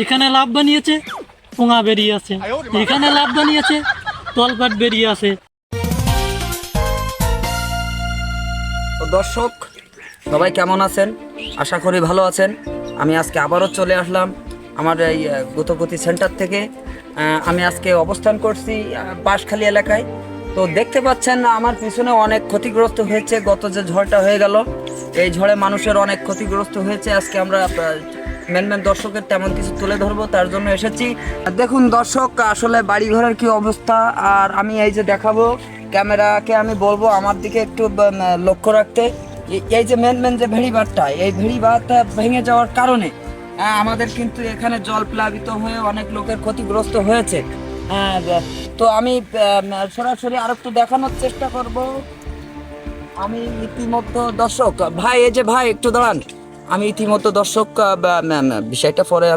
এখানে লাভ বানিয়েছে, পোঙা বেরিয়ে আছে। এখানে লাভ বানিয়েছে, তলপাট বেরিয়ে আছে। তো দর্শক সবাই কেমন আছেন? আশা করি ভালো আছেন। আমি আজকে আবারও চলে আসলাম আমার এই গুতগতি সেন্টার থেকে। আমি আজকে অবস্থান করছি বাঁশখালী এলাকায়। তো দেখতে পাচ্ছেন আমার পিছনে অনেক ক্ষতিগ্রস্ত হয়েছে। গত যে ঝড়টা হয়ে গেল, এই ঝড়ে মানুষের অনেক ক্ষতিগ্রস্ত হয়েছে। আজকে আমরা মেন দর্শকের তেমন কিছু তুলে ধরবো, তার জন্য এসেছি। দেখুন দর্শক, আসলে বাড়িঘরের কি অবস্থা, আর আমি এই যে দেখাবো ক্যামেরাকে, আমি বলবো আমার দিকে একটু লক্ষ্য রাখতে। এই যে মেন যে ভেড়িবাঁধটা, এই ভেড়িবাঁধ ভেঙে যাওয়ার কারণে আমাদের কিন্তু এখানে জল প্লাবিত হয়ে অনেক লোকের ক্ষতিগ্রস্ত হয়েছে। তো আমি সরাসরি আর একটু দেখানোর চেষ্টা করব। আমি ইতিমধ্যে দর্শক ভাই, এই যে ভাই একটু দাঁড়ান, আমি ইতিমধ্যে দর্শক বিষয়টা পরে আমি